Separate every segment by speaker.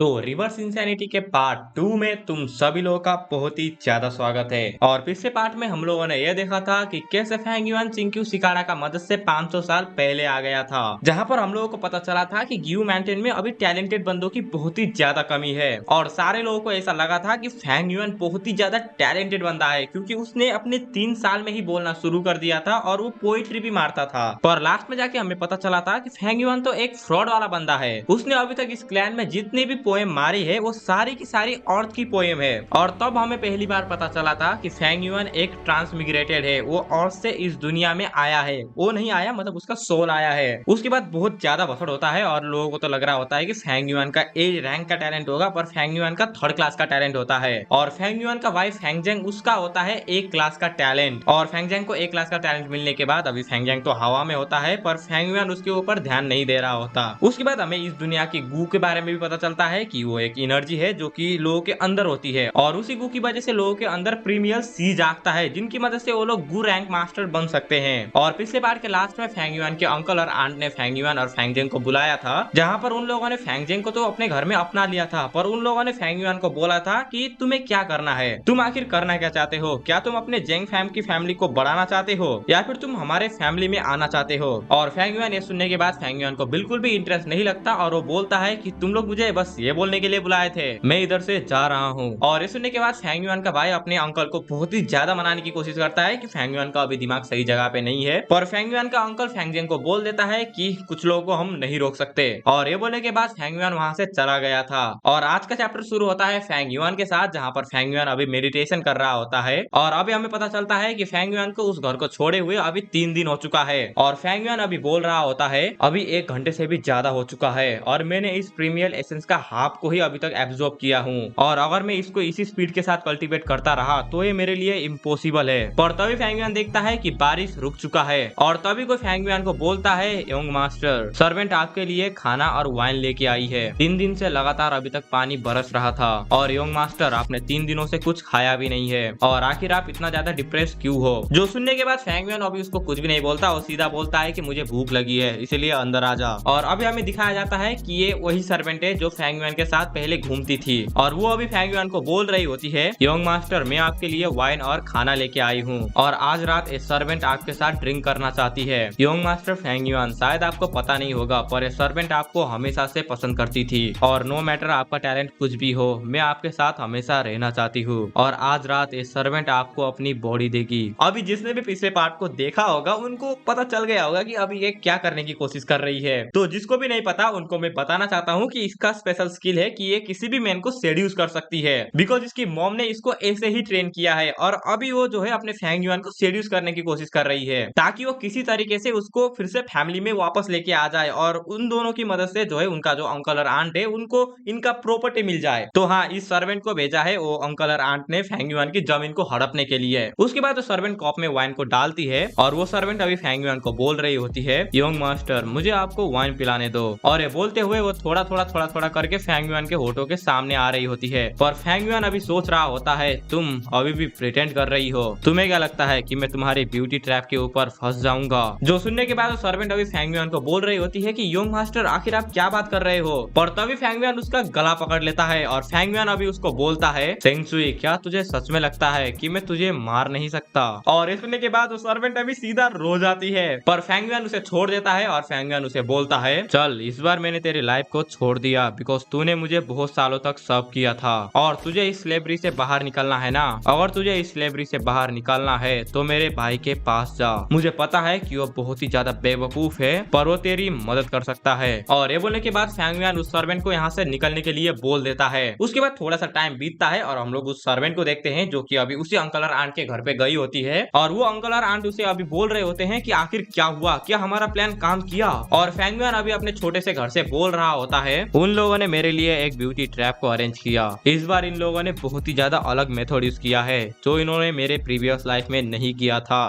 Speaker 1: तो reverse insanity के part 2 में तुम सभी लोगों का बहुत ही ज्यादा स्वागत है। और पिछले पार्ट में हम लोगों ने यह देखा था कि कैसे फेंग युआन चिंक्यू शिकारा का मदद से 500 साल पहले आ गया था, जहां पर हम लोगों को पता चला था कि ग्यू माउंटेन में अभी टैलेंटेड बंदों की बहुत ही ज्यादा कमी है। और सारे लोगों को ऐसा लगा था कि फेंग युआन बहुत ही ज्यादा टैलेंटेड बंदा है, क्योंकि उसने अपने 3 साल में ही बोलना शुरू कर दिया था और वो पोइट्री भी मारता था। पर लास्ट में जाके हमें पता चला था कि फेंग युआन तो एक फ्रॉड वाला बंदा है। उसने अभी तक इस क्लैन में जितनी भी पोएम मारी है वो सारी की सारी अर्थ की पोएम है। और तब हमें पहली बार पता चला था कि फेंग युआन एक ट्रांसमिग्रेटेड है, वो अर्थ से इस दुनिया में आया है। वो नहीं आया मतलब उसका सोल आया है। उसके बाद बहुत ज्यादा भसड़ होता है और लोगों को तो लग रहा होता है कि फेंग युआन का ए रैंक का टैलेंट होगा, पर फेंग युआन का 3rd क्लास का टैलेंट होता है। और फेंग युआन का वाइफ फेंगजेंग उसका होता है A क्लास का टैलेंट। और फेंगजेंग को A क्लास का टैलेंट मिलने के बाद अभी फेंगजेंग तो हवा में होता है, पर फेंग युआन उसके ऊपर ध्यान नहीं दे रहा होता। उसके बाद हमें इस दुनिया की गू के बारे में भी पता चलता है कि वो एक एनर्जी है जो कि लोगों के अंदर होती है, और उसी गू की वजह से लोगों के अंदर प्रीमियर सी जागता है, जिनकी मदद से वो लोग गू रैंक मास्टर बन सकते हैं। और पिछले पार्ट के लास्ट में फेंग युआन के अंकल और आंट ने फेंग युआन और फेंगजेंग को बुलाया था, जहां पर उन लोगों ने फेंगजेंग को तो अपने घर में अपना लिया था, पर उन लोगों ने फेंग युआन को बोला था कि तुम्हें क्या करना है, तुम आखिर करना क्या चाहते हो, क्या तुम अपने जेंग फैम की फैमिली को बढ़ाना चाहते हो या फिर तुम हमारे फैमिली में आना चाहते हो। और फेंग युआन ये सुनने के बाद फेंग युआन को बिल्कुल भी इंटरेस्ट नहीं लगता और वो बोलता है कि तुम लोग मुझे बस ये बोलने के लिए बुलाए थे, मैं इधर से जा रहा हूँ। और ये सुनने के बाद फेंग युआन का भाई अपने अंकल को बहुत ही ज्यादा मनाने की कोशिश करता है कि फेंग युआन का अभी दिमाग सही जगह पे नहीं है, पर फेंग युआन का अंकल फेंगजेंग को बोल देता है कि कुछ लोगों को हम नहीं रोक सकते। और ये बोलने के बाद फेंग युआन वहां से चला गया था। और आज का चैप्टर शुरू होता है फेंग युआन के साथ, जहां पर फेंग युआन अभी मेडिटेशन कर रहा होता है। और अभी हमें पता चलता है कि फेंग युआन को उस घर को छोड़े हुए अभी 3 दिन हो चुका है। और फेंग युआन अभी बोल रहा होता है अभी 1 घंटे से भी ज्यादा हो चुका है और मैंने इस प्रीमियल एसेंस का हाफ को ही अभी तक एब्जॉर्ब किया हूँ, और अगर मैं इसको इसी स्पीड के साथ कल्टीवेट करता रहा तो ये मेरे लिए इम्पॉसिबल है। पर तभी फेंग युआन देखता है कि बारिश रुक चुका है, और तभी कोई फेंग युआन को बोलता है योंग मास्टर, सर्वेंट आपके लिए खाना और वाइन लेके आई है। 3 दिन से लगातार अभी तक पानी बरस रहा था, और योंग मास्टर आपने 3 दिनों से कुछ खाया भी नहीं है, और आखिर आप इतना ज्यादा डिप्रेस क्यों हो। जो सुनने के बाद फेंग युआन अभी उसको कुछ भी नहीं बोलता और सीधा बोलता है कि मुझे भूख लगी है, इसलिए अंदर आ जा। और अभी हमें दिखाया जाता है कि ये वही सर्वेंट है जो फेंग युआन के साथ पहले घूमती थी, और वो अभी फेंग युआन को बोल रही होती है योंग मास्टर मैं आपके लिए वाइन और खाना लेके आई हूँ, और आज रात एक सर्वेंट आपके साथ ड्रिंक करना चाहती है। योंग मास्टर फेंग युआन, शायद आपको पता नहीं होगा पर ये सर्वेंट आपको हमेशा से पसंद करती थी, और नो मैटर आपका टैलेंट कुछ भी हो, मैं आपके साथ हमेशा रहना चाहती हूँ, और आज रात ये सर्वेंट आपको अपनी बॉडी देगी। अभी जिसने भी पिछले पार्ट को देखा होगा उनको पता चल गया होगा कि अभी ये क्या करने की कोशिश कर रही है। तो जिसको भी नहीं पता उनको मैं बताना चाहता हूँ कि इसका स्पेशल स्किल है कि ये किसी भी मैन को सेड्यूस कर सकती है, बिकॉज इसकी मॉम ने इसको ऐसे ही ट्रेन किया है, और अभी वो जो है अपने फेंग युआन को सेड्यूस करने की कोशिश कर रही है ताकि वो किसी तरीके से उसको फिर से फैमिली में वापस लेके आ जाए, और उन दोनों की मदद से जो है उनका जो अंकल और आंट है उनको इनका प्रॉपर्टी मिल जाए। तो हाँ, इस सर्वेंट को भेजा है वो अंकल और आंट ने फेंग युआन की जमीन को हड़पने के लिए। उसके बाद सर्वेंट कप में वाइन को डालती है, और वो सर्वेंट अभी फेंग युआन को बोल रही होती है योंग मास्टर मुझे आपको वाइन पिलाने दो। और ये बोलते हुए वो थोड़ा थोड़ा करके फेंग युआन के होठों के सामने आ रही होती है, पर फेंग युआन अभी सोच रहा होता है तुम अभी भी प्रिटेंड कर रही हो, तुम्हें क्या लगता है कि मैं तुम्हारी ब्यूटी ट्रैप के ऊपर फंस जाऊंगा। जो सुनने के बाद सर्वेंट अभी फेंग युआन को बोल रही होती है कि योंग मास्टर आखिर आप क्या बात कर रहे हो, पर तभी फेंग युआन उसका गला पकड़ लेता है, और फेंग युआन अभी उसको बोलता है सेंगसुई क्या तुझे सच में लगता है कि मैं तुझे मार नहीं सकता। और सुनने के बाद सर्वेंट अभी सीधा रो जाती है, पर फेंग युआन उसे छोड़ देता है, और फेंग युआन उसे बोलता है चल इस बार मैंने तेरी लाइफ को छोड़ दिया बिकॉज तूने मुझे बहुत सालों तक सर्व किया था, और तुझे इस स्लेवरी से बाहर निकलना है ना। अगर तुझे इस स्लेवरी से बाहर निकलना है तो मेरे भाई के पास जा, मुझे पता है कि वो बहुत ही ज्यादा बेवकूफ है पर वो तेरी मदद कर सकता है। और ये बोलने के बाद फेंग युआन उस सर्वेंट को यहाँ से निकलने के लिए बोल देता है। उसके बाद थोड़ा सा टाइम बीतता है और हम लोग उस सर्वेंट को देखते हैं जो कि अभी उसी अंकल और आंट के घर पे गई होती है, और वो अंकल और आंट उसे अभी बोल रहे होते हैं कि आखिर क्या हुआ, क्या हमारा प्लान काम किया। और फेंग युआन अभी अपने छोटे से घर से बोल रहा होता है उन लोगों ने मेरे लिए एक ब्यूटी ट्रैप को अरेंज किया, इस बार इन लोगों ने बहुत ही ज्यादा अलग मेथड यूज किया है जो इन्होंने मेरे प्रीवियस लाइफ में नहीं किया था।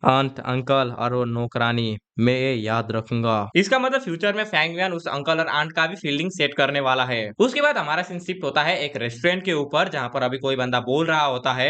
Speaker 1: आंट अंकल और वो नौकरानी मैं ये याद रखूंगा। इसका मतलब फ्यूचर में फैंग युआन उस अंकल और आंट का भी फील्डिंग सेट करने वाला है। उसके बाद हमारा सीन शिफ्ट होता है एक रेस्टोरेंट के ऊपर, जहाँ पर अभी कोई बंदा बोल रहा होता है,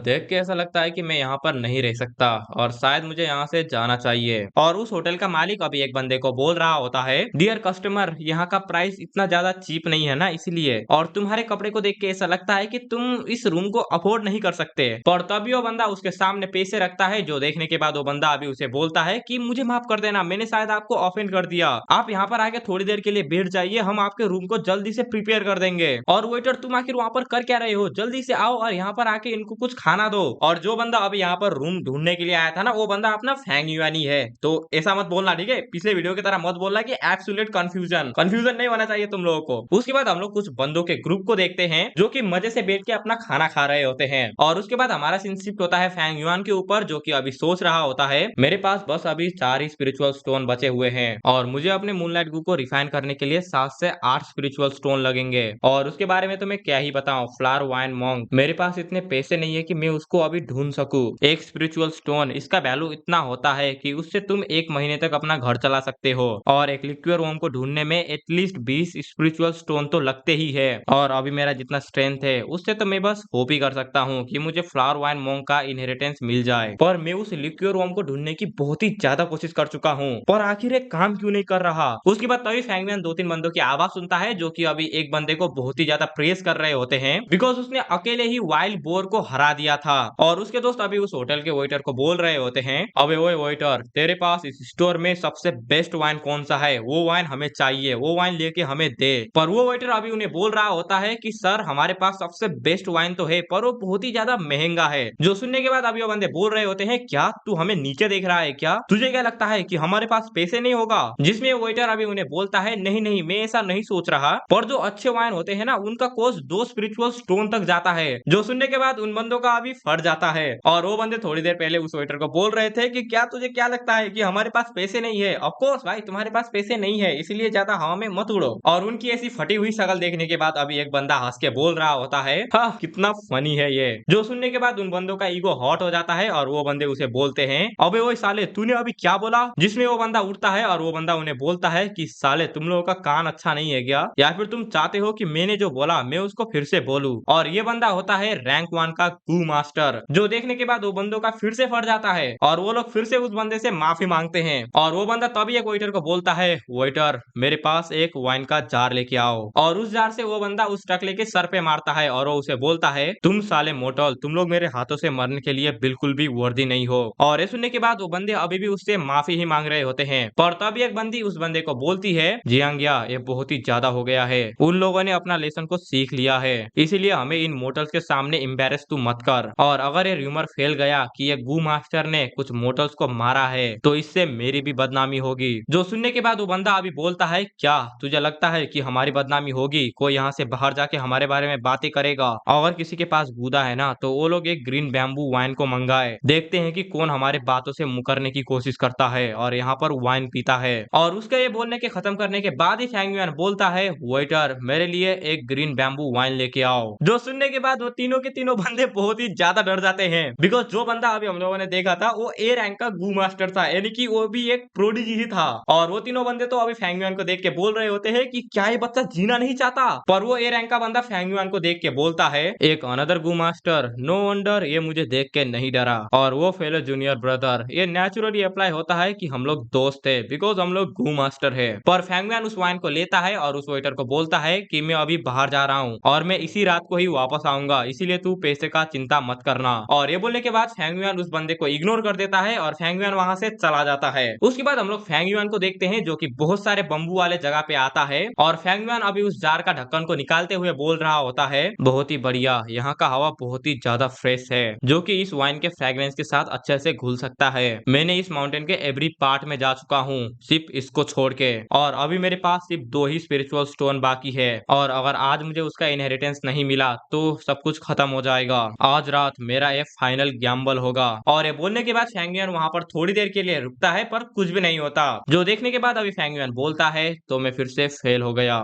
Speaker 1: देख के ऐसा लगता है कि मैं यहाँ पर नहीं रह सकता और शायद मुझे यहाँ से जाना चाहिए। और उस होटल का मालिक अभी एक बंदे को बोल रहा होता है, डियर कस्टमर, यहाँ का प्राइस इतना ज्यादा चीप नहीं है ना, इसलिए, और तुम्हारे कपड़े को देख के ऐसा लगता है कि तुम इस रूम को अफोर्ड नहीं कर सकते। पर तभी वो बंदा उसके सामने पैसे रखता है, जो देखने के बाद वो बंदा अभी उसे बोलता है कि मुझे माफ कर देना, मैंने शायद आपको ऑफेंड कर दिया, आप यहाँ पर आके थोड़ी देर के लिए बैठ जाइए, हम आपके रूम को जल्दी से प्रिपेयर कर देंगे। और वेटर, तुम आखिर वहाँ पर कर क्या रहे हो, जल्दी से आओ और यहाँ पर आके इनको कुछ खाना दो। और जो बंदा अभी यहाँ पर रूम ढूंढने के लिए आया था ना, वो बंदा अपना फैंग युआन ही है। तो ऐसा मत बोलना, ठीक है, पिछले वीडियो की तरह मत बोलना कि एब्सोल्यूट कंफ्यूजन नहीं होना चाहिए तुम लोगों को। उसके बाद हम लोग कुछ बंदों के ग्रुप को देखते हैं जो कि मजे से बैठ के अपना खाना खा रहे होते हैं। और उसके बाद हमारा सीन शिफ्ट होता है फैंग युआन के ऊपर, जो कि अभी सोच रहा होता है, मेरे पास बस अभी 4 ही स्पिरिचुअल स्टोन बचे हुए हैं और मुझे अपने मूनलाइट गू को रिफाइन करने के लिए 7 से 8 स्पिरिचुअल स्टोन लगेंगे। और उसके बारे में तो मैं क्या ही बताऊं, फ्लावर वाइन मॉन्क, मेरे पास इतने पैसे नहीं है कि मैं उसको अभी ढूंढ सकूं। एक स्पिरिचुअल स्टोन, इसका वैल्यू इतना होता है कि उससे तुम 1 महीने तक अपना घर चला सकते हो। और एक लिक्विड वॉर्म को ढूंढने में एटलीस्ट 20 स्पिरिचुअल स्टोन तो लगते ही है। और अभी मेरा जितना स्ट्रेंथ है उससे तो मैं बस होप ही कर सकता हूँ कि मुझे फ्लावर वाइन मॉन्क का इनहेरिटेंस मिल जाए। पर मैं उस लिक्विड वॉर्म को ढूंढने की बहुत ही ज्यादा कोशिश कर चुका हूँ, पर आखिर एक काम क्यों नहीं कर रहा। उसके बाद तभी फैंग युआन 2-3 बंदों की आवाज सुनता है, जो कि अभी एक बंदे को बहुत ही ज्यादा प्रेस कर रहे होते हैं, बिकॉज उसने अकेले ही वाइल्ड बोर को हरा दिया था। और उसके दोस्त अभी उस होटल के वेटर को बोल रहे होते हैं, अबे ओए वेटर, तेरे पास इस स्टोर में सबसे बेस्ट वाइन कौन सा है, वो वाइन हमें चाहिए, वो वाइन लेके हमें दे। पर वो वेटर अभी उन्हें बोल रहा होता है कि सर, हमारे पास सबसे बेस्ट वाइन तो है, पर वो बहुत ही ज्यादा महंगा है। जो सुनने के बाद अभी वो बंदे बोल रहे होते हैं, क्या तू हमें नीचे देख रहा है क्या, तुझे क्या लगता है कि हमारे पास पैसे नहीं होगा। जिसमें वेटर अभी उन्हें बोलता है, नहीं नहीं, मैं ऐसा नहीं सोच रहा, पर जो अच्छे वाइन होते हैं ना, उनका कॉस्ट 2 स्पिरिचुअल स्टोन तक जाता है। जो सुनने के बाद उन बंदों का अभी फट जाता है। और वो बंदे थोड़ी देर पहले उस वेटर को बोल रहे थे कि क्या तुझे क्या लगता है कि हमारे पास पैसे नहीं है। ऑफ कोर्स भाई, तुम्हारे पास पैसे नहीं है, इसलिए ज्यादा हवा में मत उड़ो। और उनकी ऐसी फटी हुई शक्ल देखने के बाद अभी एक बंदा हंस के बोल रहा होता है, हाँ कितना फनी है ये। जो सुनने के बाद उन बंदों का ईगो हॉट हो जाता है और वो बंदे उसे बोलते हैं, अबे ओए साले, तूने अभी क्या बोला। जिसमें वो बंदा उठता है और वो बंदा उन्हें बोलता है कि साले, तुम लोगों का कान अच्छा नहीं है क्या, या फिर तुम चाहते हो कि मैंने जो बोला मैं उसको फिर से बोलूं। और ये बंदा होता है रैंक 1 का गू मास्टर। जो देखने के बाद वो बंदों का फिर से फट जाता है और वो लोग फिर से उस बंदे से माफी मांगते हैं। और वो बंदा तभी एक वेटर को बोलता है, वेटर, मेरे पास एक वाइन का जार लेके आओ। और उस जार से वो बंदा उस ट्रक लेके सर पे मारता है और वो उसे बोलता है, तुम साले मोटल, तुम लोग मेरे हाथों से मरने के लिए बिल्कुल भी वर्दी नहीं हो। और ये सुनने के बाद वो बंदे अभी भी उससे माफी ही मांग रहे होते हैं। पर तभी एक बंदी उस बंदे को बोलती है, जियांगिया, ये बहुत ही ज्यादा हो गया है, उन लोगों ने अपना लेसन को सीख लिया है, इसीलिए हमें इन मोटल्स के सामने एम्बेरस तू मत कर। और अगर ये रूमर फैल गया कि ये गू मास्टर ने कुछ मोटल्स को मारा है, तो इससे मेरी भी बदनामी होगी। जो सुनने के बाद वो बंदा अभी बोलता है, क्या तुझे लगता है कि हमारी बदनामी होगी, कोई यहाँ से बाहर जाके हमारे बारे में बातें करेगा। अगर किसी के पास गूदा है ना, तो वो लोग एक ग्रीन बैम्बू वाइन को मंगाए, देखते हैं कि कौन हमारे बातों से मुकरने की कोशिश करता है और यहाँ पर वाइन पीता है। और उसके ये बोलने के खत्म करने के बाद ही फैंग युआन बोलता है, वेटर, मेरे लिए एक ग्रीन बैम्बू वाइन लेके आओ। जो सुनने के बाद वो तीनों के तीनों बंदे बहुत ही ज्यादा डर जाते हैं, बिकॉज जो बंदा अभी हम लोगों ने देखा था वो ए रैंक का गू मास्टर था, यानी कि वो भी एक प्रोडिजी ही था। और वो तीनों बंदे तो अभी फैंग युआन को देख के बोल रहे होते हैं कि क्या ये बच्चा जीना नहीं चाहता। पर वो ए रैंक का बंदा फैंग युआन को देख के बोलता है, एक अनदर गू मास्टर, नो वंडर ये मुझे देख के नहीं डरा। और वो फेलो जूनियर ब्रदर, ये नेचुरली अप्लाई होता है कि हम लोग दोस्त है, बिकॉज हम लोग गू मास्टर है। पर फैंग युआन उस वाइन को लेता है और उस वेटर को बोलता है कि मैं अभी बाहर जा रहा हूँ और मैं इसी रात को ही वापस आऊंगा, इसीलिए तू पैसे का चिंता मत करना। और ये बोलने के बाद फैंग युआन उस बंदे को इग्नोर कर देता है और फैंग युआन वहां से चला जाता है। उसके बाद हम लोग फैंग युआन को देखते हैं, जो कि बहुत सारे बम्बू वाले जगह पे आता है और फैंग युआन अभी उस जार का ढक्कन को निकालते हुए बोल रहा होता है, बहुत ही बढ़िया, यहाँ का हवा बहुत ही ज्यादा फ्रेश है, जो कि इस वाइन के फ्रेग्रेंस के साथ अच्छे से घुल सकता है। मैंने इस माउंटेन के एवरी पार्ट में जा चुका हूँ, सिर्फ इसको छोड़ के, और अभी मेरे पास सिर्फ 2 ही स्पिरिचुअल स्टोन बाकी है, और अगर आज मुझे उसका इनहेरिटेंस नहीं मिला तो सब कुछ खत्म हो जाएगा। आज रात मेरा एक फाइनल गैम्बल होगा। और ये बोलने के बाद फैंग युआन वहां पर थोड़ी देर के लिए रुकता है, पर कुछ भी नहीं होता। जो देखने के बाद अभी फैंग युआन बोलता है, तो मैं फिर से फेल हो गया।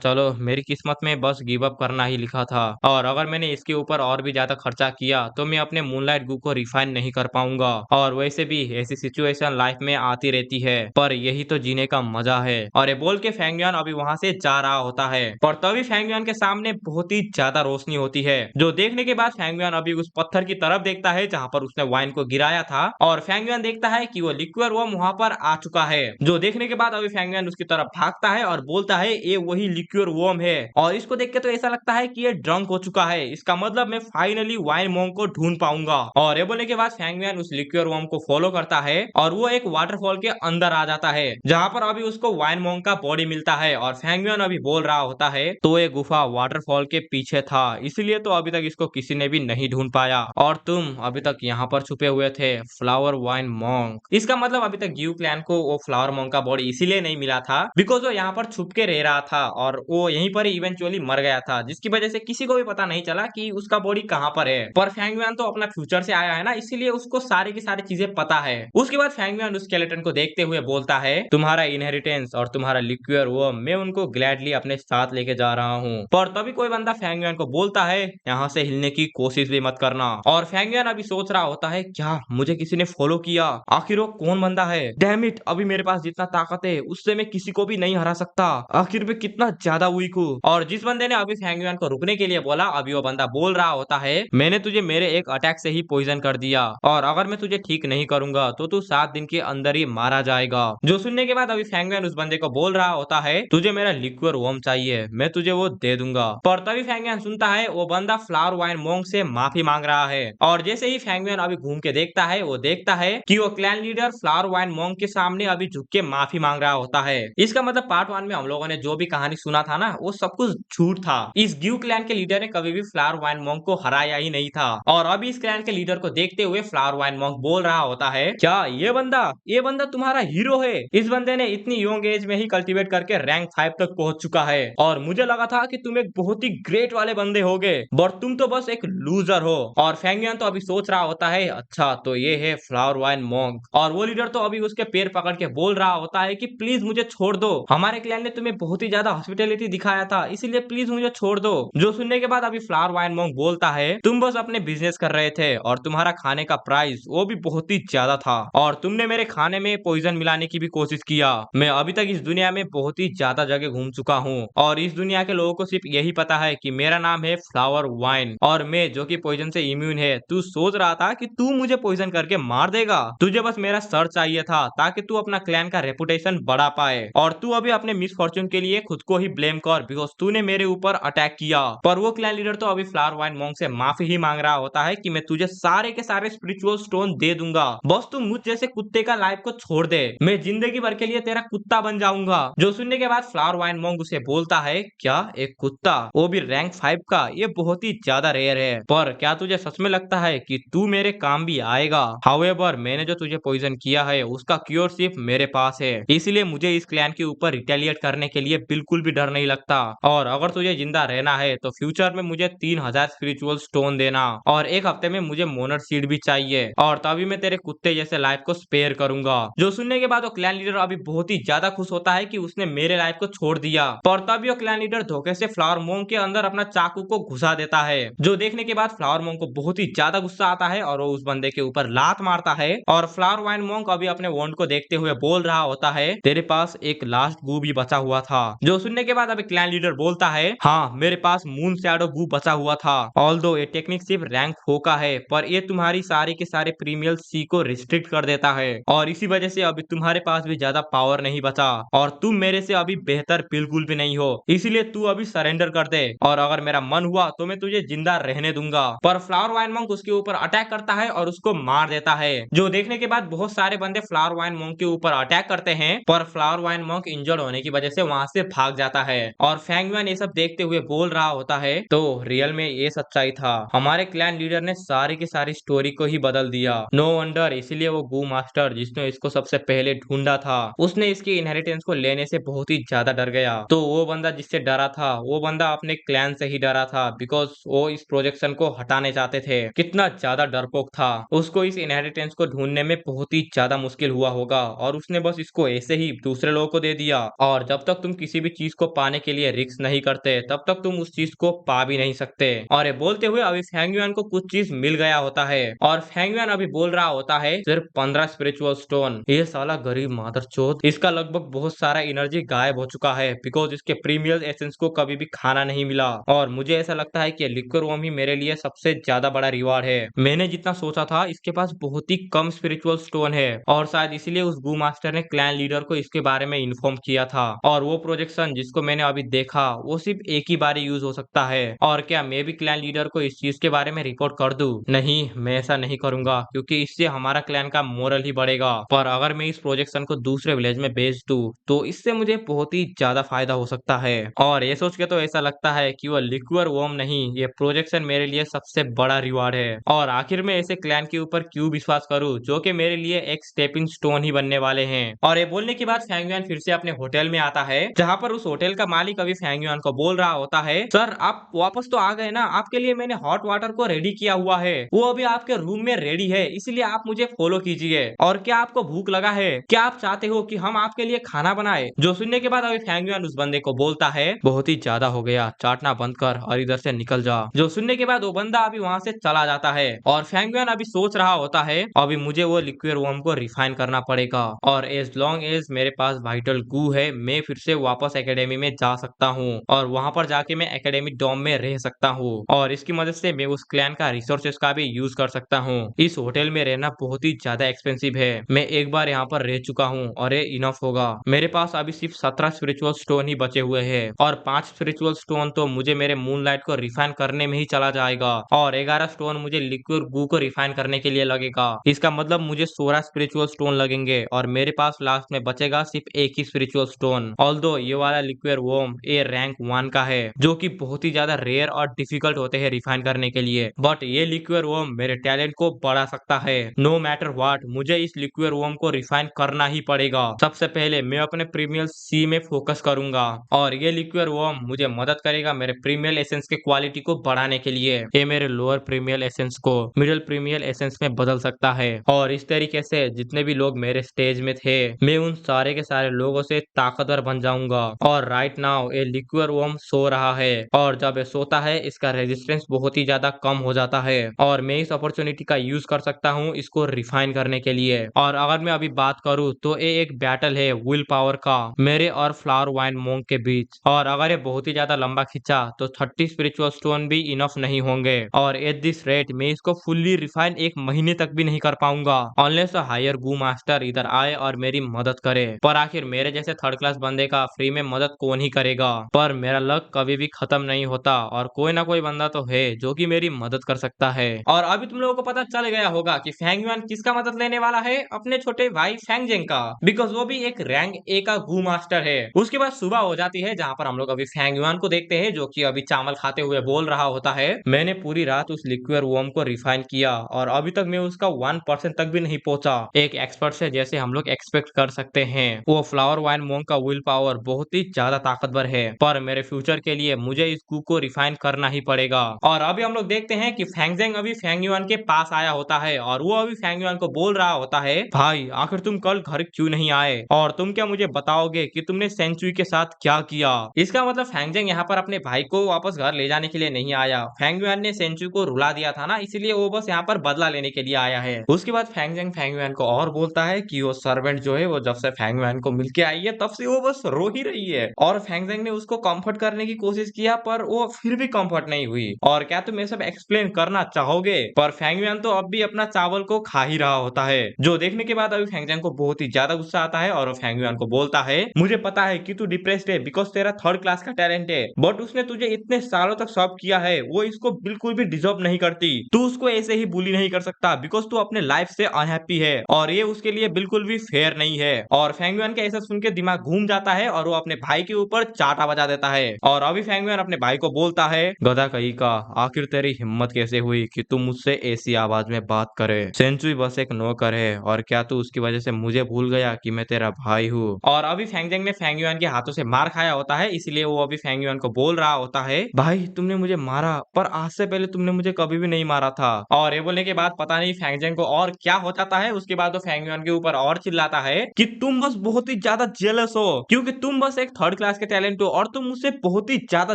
Speaker 1: चलो, मेरी किस्मत में बस गिव अप करना ही लिखा था, और अगर मैंने इसके ऊपर और भी ज्यादा खर्चा किया तो मैं अपने मूनलाइट गू को रिफाइन नहीं कर पाऊंगा। और वैसे भी ऐसी सिचुएशन लाइफ लाइफ में आती रहती है, पर यही तो जीने का मजा है। और ये बोल के फेंग युआन अभी वहाँ से जा रहा होता है, पर तभी फेंग युआन के सामने बहुत ही ज्यादा रोशनी होती है, जो देखने के बाद फेंग युआन अभी उस पत्थर की तरफ देखता है जहाँ पर उसने वाइन को गिराया था, और फेंग युआन देखता है कि वो लिक्विड वर्म वहाँ पर आ चुका है, जो देखने के बाद अभी फेंग युआन उसकी तरफ भागता है और बोलता है ये वही लिक्विड वर्म है। और इसको देख के तो ऐसा लगता है कि ये ड्रंक हो चुका है, इसका मतलब मैं फाइनली वाइन मोंग को ढूंढ पाऊंगा। और ये बोलने के बाद फेंग युआन उस लिक्विड वर्म को फॉलो करता है और वो एक वाटरफॉल के अंदर आ जाता है, जहाँ पर अभी उसको वाइन मोंग का बॉडी मिलता है। और फेंग युआन अभी बोल रहा होता है तो ये गुफा वाटरफॉल के पीछे था, इसलिए तो अभी तक इसको किसी ने भी नहीं ढूंढ पाया, और तुम अभी तक यहाँ पर छुपे हुए थे फ्लावर वाइन मोंग। इसका मतलब अभी तक ग्यू क्लैन को वो फ्लावर मोंग का बॉडी इसीलिए नहीं मिला था बिकॉज वो यहाँ पर छुप के रह रहा था और वो यहीं पर ही इवेंचुअली मर गया था, जिसकी वजह से किसी को भी पता नहीं चला कि उसका बॉडी कहाँ पर है। पर फेंग युआन तो अपना फ्यूचर से आया है ना, इसीलिए उसको सारी की सारी चीजें पता है। उसके बाद फेंग युआन उस स्केलेटन को देखते हुए बोलता है तुम्हारा इनहेरिटेंस और तुम्हारा लिक्विड वर्म मैं उनको ग्लैडली अपने साथ लेके जा रहा हूँ। पर तभी कोई बंदा फेंग युआन को बोलता है यहाँ से हिलने की कोशिश भी मत करना। और फेंग युआन अभी सोच रहा होता है क्या मुझे किसी ने फॉलो किया, आखिर वो कौन बंदा है, डैम इट अभी मेरे पास जितना ताकत है उससे मैं किसी को भी नहीं हरा सकता, आखिर मैं कितना ज्यादा वीक हूँ। और जिस बंदे ने अभी फेंग युआन को रुकने के लिए बोला अभी वो बंदा बोल रहा होता है मैंने तुझे मेरे एक अटैक से ही पॉइजन कर दिया, और अगर मैं तुझे ठीक नहीं करूंगा तो तू 7 दिन के अंदर ही मारा जाएगा। जो सुनने के बाद अभी फेंग युआन उस बंदे को बोल रहा होता है तुझे मेरा लिक्विड वर्म चाहिए, मैं तुझे वो दे दूंगा। पर तभी फेंग युआन सुनता है वो बंदा फ्लावर वाइन मोंग से माफी मांग रहा है, और जैसे ही फेंग युआन अभी घूम के देखता है वो देखता है कि वो क्लैन लीडर फ्लावर वाइन मोंग के सामने अभी झुक के माफी मांग रहा होता है। इसका मतलब पार्ट 1 में हम लोगों ने जो भी कहानी सुना था ना वो सब कुछ झूठ था, इस ग्यू क्लैन के लीडर ने कभी भी फ्लावर वाइन मोंग को हराया ही नहीं था। और अभी इस क्लैन के लीडर को देखते हुए फ्लावर वाइन मोंग बोल रहा होता है क्या ये बंदा तुम्हारा हीरो है, इस बंदे ने इतनी यंग एज में ही कल्टीवेट करके रैंक 5 तक पहुंच चुका है, और मुझे लगा था कि तुम एक बहुत ही ग्रेट वाले बंदे होगे बट तुम तो बस एक लूजर हो। और फेंग युआन तो अभी सोच रहा होता है अच्छा तो ये है फ्लावर वाइन मोंग, और वो लीडर तो अभी उसके पैर पकड़ के बोल रहा होता है कि प्लीज मुझे छोड़ दो, हमारे क्लैन ने तुम्हें बहुत ही ज्यादा हॉस्पिटैलिटी दिखाया था इसलिए प्लीज मुझे छोड़ दो। जो सुनने के बाद अभी फ्लावर वाइन मोंग बोलता है तुम बस अपने बिजनेस कर रहे थे और तुम्हारा खाने का प्राइस वो भी बहुत ही ज्यादा था, और तुमने मेरे खाने में पॉइजन मिलाने की भी कोशिश किया। मैं अभी तक इस दुनिया में बहुत ही ज्यादा जगह घूम चुका हूँ और इस दुनिया के लोगों को सिर्फ यही पता है कि मेरा नाम है फ्लावर वाइन, और मैं जो कि पॉइजन से इम्यून है। तू सोच रहा था कि तू मुझे पॉइजन करके मार देगा, तुझे बस मेरा सर चाहिए था ताकि तू अपना क्लैन का रेपुटेशन बढ़ा पाए, और तू अभी अपने मिसफॉर्चून के लिए खुद को ही ब्लेम कर बिकॉज तूने मेरे ऊपर अटैक किया। पर वो क्लैन लीडर तो अभी फ्लावर वाइन मोंग से माफी ही मांग रहा होता है कि मैं तुझे सारे के सारे स्पिरिचुअल स्टोन दे दूंगा, बस तू मुझ जैसे कुत्ते का लाइफ को छोड़ दे, मैं जिंदगी भर के लिए तेरा कुत्ता बन जाऊंगा। जो सुनने के बाद फ्लावर वाइन मोंग उसे बोलता है क्या एक कुत्ता, वो भी रैंक 5 का, ये बहुत ही ज्यादा रेयर है, पर क्या तुझे सच में लगता है कि तू मेरे काम भी आएगा। हाउएवर मैंने जो तुझे पॉइजन किया है उसका क्योर सिर्फ मेरे पास है, इसलिए मुझे इस क्लैन के ऊपर रिटेलिएट करने के लिए बिल्कुल भी डर नहीं लगता, और अगर तुझे जिंदा रहना है तो फ्यूचर में मुझे 3000 स्पिरिचुअल स्टोन देना, और एक हफ्ते में मुझे मोनर सीड भी चाहिए, और तभी मैं तेरे कुत्ते जैसे लाइफ को स्पेयर करूंगा। जो सुनने के बाद वो क्लैन लीडर अभी बहुत ही ज्यादा खुश होता है कि उसने मेरे लाइफ को छोड़ दिया, पर तभी वो क्लैन लीडर धोखे से फ्लावर मोंग के अंदर अपना चाकू को घुसा देता है, जो देखने के बाद फ्लावर मोंग को बहुत ही ज्यादा गुस्सा आता है और वो उस बंदे के ऊपर लात मारता है। और फ्लावर वाइन मोंग अभी अपने वॉन्ड को देखते हुए बोल रहा होता है तेरे पास एक लास्ट गू भी बचा हुआ था। जो सुनने के बाद अभी क्लैन लीडर बोलता है हाँ मेरे पास मून शैडो गू बचा हुआ था, ऑल्दो ये टेक्निक सिर्फ रैंक 4 का है पर ये तुम्हारी सारी के सारे प्रीमियल सी को रिस्ट्रिक्ट कर देता है, और इसी वजह से अभी तुम्हारे पास भी ज्यादा पावर नहीं बचा, और तुम मेरे से अभी बेहतर बिल्कुल भी नहीं हो, इसीलिए तू अभी सरेंडर कर दे, और अगर मेरा मन हुआ तो मैं तुझे जिंदा रहने दूंगा। पर फ्लावर वाइन मोंग उसके ऊपर अटैक करता है और उसको मार देता है। जो देखने के बाद बहुत सारे बंदे फ्लावर वाइन मोंग के ऊपर अटैक करते हैं, पर फ्लावर वाइन मोंग इंजर्ड होने की वजह से वहां से भाग जाता है, और फेंग युआन ये सब देखते हुए बोल रहा होता है तो रियल में ये सच्चाई था, हमारे क्लैन लीडर ने सारी की सारी स्टोरी को ही बदल दिया। नो वंडर इसीलिए वो गू मास्टर जिसने इसको सबसे पहले ढूंढा था उसने इसकी इनहेरिटेंस को लेने से बहुत ही ज्यादा डर गया, तो वो बंदा जिससे डरा था वो बंदा अपने क्लैन से ही डरा था बिकॉज वो इस प्रोजेक्शन को हटाने चाहते थे। कितना ज्यादा डरपोक था, उसको इस इनहेरिटेंस को ढूंढने में बहुत ही ज्यादा मुश्किल हुआ होगा, और उसने बस इसको ऐसे ही दूसरे लोगों को दे दिया, और जब तक तुम किसी भी चीज को पाने के लिए रिस्क नहीं करते तब तक तुम उस चीज को पा भी नहीं सकते। और ये बोलते हुए अभी फेंग युआन को कुछ चीज मिल गया होता है, और फेंग युआन अभी बोल रहा होता है सिर्फ 15 स्पिरिचुअल स्टोन। ये साला गरीब मादरचोद, इसका लगभग बहुत सारा एनर्जी गायब हो चुका है बिकॉज इसके प्रीमियल एसेंस को कभी भी खाना नहीं मिला। और मुझे ऐसा लगता है कि लिक्विड वर्म ही मेरे लिए सबसे ज्यादा बड़ा रिवार्ड है। मैंने जितना सोचा था इसके पास बहुत ही कम स्पिरिचुअल स्टोन है और शायद इसलिए उस गू मास्टर ने क्लैन लीडर को इसके बारे में इन्फॉर्म किया था। और वो प्रोजेक्शन जिसको मैंने अभी देखा वो सिर्फ एक ही बार यूज हो सकता है। और क्या मैं भी क्लैन लीडर को इस चीज के बारे में रिपोर्ट कर दूं? नहीं, मैं ऐसा नहीं करूंगा क्योंकि इससे हमारा क्लैन का मोरल ही बढ़ेगा। पर अगर मैं इस प्रोजेक्शन को दूसरे विलेज में भेज दूं तो इससे मुझे बहुत ही ज्यादा फायदा हो सकता है। और ये सोच के तो ऐसा लगता है कि वो लिक्विड वर्म नहीं, ये प्रोजेक्शन मेरे लिए सबसे बड़ा रिवार्ड है। और आखिर में ऐसे क्लैन के ऊपर क्यों विश्वास करूं जो कि मेरे लिए एक स्टेपिंग स्टोन ही बनने वाले हैं। और ये बोलने के बाद फैंग युआन फिर से अपने होटल में आता है जहां पर उस होटल का मालिक अभी फैंग युआन को बोल रहा होता है, सर आप वापस तो आ गए ना, आपके लिए मैंने हॉट वाटर को रेडी किया हुआ है, वो अभी आपके रूम में रेडी है, इसलिए आप मुझे फॉलो कीजिए। और क्या आपको भूख लगा है? क्या आप चाहते हो कि हम आपके लिए खाना बनाए? जो सुनने के बाद अभी फैंग युआन उस बंदे को बोलता है, बहुत ही ज्यादा हो गया, चाटना बंद कर और इधर से निकल जा। जो सुनने के बाद वो बंदा अभी वहां से चला जाता है और फैंग युआन अभी सोच रहा होता है अभी मुझे वो लिक्विड वर्म को रिफाइन करना पड़ेगा और एज लॉन्ग एज मेरे पास वाइटल गू है मैं फिर से वापस एकेडमी में जा सकता हूँ और वहां पर जाके मैं एकेडमी डोम में रह सकता हूँ और इसकी मदद से मैं उस क्लैन का रिसोर्सेज का भी यूज कर सकता हूँ। इस होटल में रहना बहुत ही ज्यादा एक्सपेंसिव है, मैं एक बार यहाँ पर रह चुका हूँ और ये इनफ होगा। मेरे पास अभी सिर्फ 17 स्पिरिचुअल स्टोन ही बचे हुए हैं और 5 स्पिरिचुअल स्टोन तो मुझे मेरे मूनलाइट को रिफाइन करने में ही चला जाएगा और 11 स्टोन मुझे लिक्विड गू को रिफाइन करने के लिए लगेगा। इसका मतलब मुझे 16 स्पिरिचुअल स्टोन लगेंगे और मेरे पास लास्ट में बचेगा सिर्फ एक ही स्पिरिचुअल स्टोन। ऑल्दो ये वाला लिक्विड वर्म ये रैंक 1 का है जो कि बहुत ही ज्यादा रेयर और डिफिकल्ट होते हैं रिफाइन करने के लिए, बट ये लिक्विड वर्म मेरे टैलेंट को बढ़ा सकता है। नो मैटर व्हाट मुझे इस लिक्विड वर्म को रिफाइन करना ही पड़ेगा। सबसे पहले मैं अपने प्रीमियल सी में फोकस करूंगा और ये लिक्विड वर्म मुझे मदद करेगा मेरे प्रीमियल एसेंस के क्वालिटी को बढ़ाने के लिए। ये मेरे लोअर प्रीमियल एसेंस को मिडिल प्रीमियल एसेंस में बदल सकता है और इस तरीके से जितने भी लोग मेरे स्टेज में थे मैं उन सारे के सारे लोगों से ताकतवर बन जाऊंगा। और राइट नाउ ये लिक्विड वर्म सो रहा है और जब ये सोता है इसका रेजिस्टेंस बहुत ही ज्यादा कम हो जाता है और मैं इस अपॉर्चुनिटी का यूज कर सकता हूँ इसको रिफाइन करने के लिए। और अगर मैं अभी बात करूँ तो ये एक बैटल है विल पावर का मेरे और फ्लावर वाइन मोंग के बीच और अगर ये बहुत ही ज्यादा लंबा खींचा तो 30 स्पिरिचुअल स्टोन भी इनफ नहीं होंगे और एट दिस रेट मैं इसको फुल्ली रिफाइन एक महीने तक भी नहीं कर पाऊंगा अनलेस हायर गू मास्टर इधर आए और मेरी मदद करे। पर आखिर मेरे जैसे थर्ड क्लास बंदे का फ्री में मदद कौन ही करेगा। पर मेरा लक कभी भी खत्म नहीं होता और कोई ना कोई बंदा तो है जो कि मेरी मदद कर सकता है। और अभी तुम लोगों को पता चल गया होगा कि फैंग युआन किसका मदद लेने वाला है, अपने छोटे भाई फैंगजेंग का, बिकॉज वो भी एक रैंक ए का गू मास्टर है। उसके बाद सुबह हो जाती है जहाँ पर हम लोग अभी फैंग युआन को देखते हैं जो कि अभी चावल खाते हुए बोल रहा होता है, मैंने पूरी रात उस लिक्विड वर्म को रिफाइन किया और अभी तक मैं उसका 1% तक भी नहीं पहुंचा। एक एक्सपर्ट से जैसे हम लोग एक्सपेक्ट कर सकते हैं वो फ्लावर वाइन मोंग का विल पावर बहुत ही ज्यादा ताकतवर है, पर मेरे फ्यूचर के लिए मुझे इस गू को रिफाइन करना ही पड़ेगा। और अभी हम लोग देखते हैं कि फैंगजेंग अभी फैंग युआन के पास आया होता है और वो अभी फैंग युआन को बोल रहा होता है, भाई आखिर तुम कल घर क्यों नहीं आए और तुम क्या मुझे बताओगे कि तुमने सेंचुरी के साथ क्या किया। इसका मतलब फैंगजेंग यहाँ पर अपने भाई को वापस घर ले जाने के लिए नहीं आया, फैंग युआन ने सेंचुरी को रुला दिया था ना, इसलिए वो बस यहाँ पर बदला लेने के लिए आया है। उसके बाद फैंगजेंग फैंग युआन को और बोलता है कि वो सर्वेंट जो है वो जब से फैंग युआन को मिलके आई है तब से वो बस रो ही रही है और फैंगजेंग ने उसको कंफर्ट करने की कोशिश किया पर वो फिर भी कंफर्ट नहीं हुई। और क्या तुम ये सब एक्सप्लेन करना चाहोगे? पर फैंग युआन तो अब भी अपना चावल को खा ही रहा होता है, जो देखने के बाद अभी फैंगजेंग को बहुत ही ज्यादा गुस्सा आता है और वो फैंग युआन को बोलता है, मुझे पता है कि तू डिप्रेस्ड है बिकॉज तेरा थर्ड क्लास का टैलेंट है, बट उसने तुझे इतने सालों तक सर्व किया है, वो इसको बिल्कुल भी डिजर्व नहीं करती। तू उसको ऐसे ही बुली नहीं कर सकता बिकॉज तू अपने लाइफ से अनहैप्पी है और ये उसके लिए बिल्कुल भी फेयर नहीं है। और फैंग युआन के ऐसा सुन के दिमाग घूम जाता है और वो अपने भाई के ऊपर चाटा बजा देता है और अभी फैंग युआन अपने भाई को बोलता है, गधा कहीं का, आखिर तेरी हिम्मत कैसे हुई कि तुम मुझसे ऐसी आवाज में बात करे, सेंचुरी बस एक नौकर है और क्या तू उसकी वजह से मुझे भूल गया कि मैं तेरा भाई हूँ। और अभी फैंगजेंग ने फैंग युआन के हाथों से मार खाया होता है, इसलिए वो अभी फैंग युआन को बोल रहा होता है, भाई तुमने मुझे मारा पर आज से पहले तुमने मुझे कभी भी नहीं मारा था। और ये बोलने के बाद पता नहीं फैंगजेंग को और क्या हो जाता है, उसके बाद वो फैंग युआन के ऊपर और चिल्लाता है कि तुम बस बहुत ही ज्यादा जेलस हो क्योंकि तुम बस एक थर्ड क्लास के टैलेंट हो और तुम मुझसे बहुत ही ज्यादा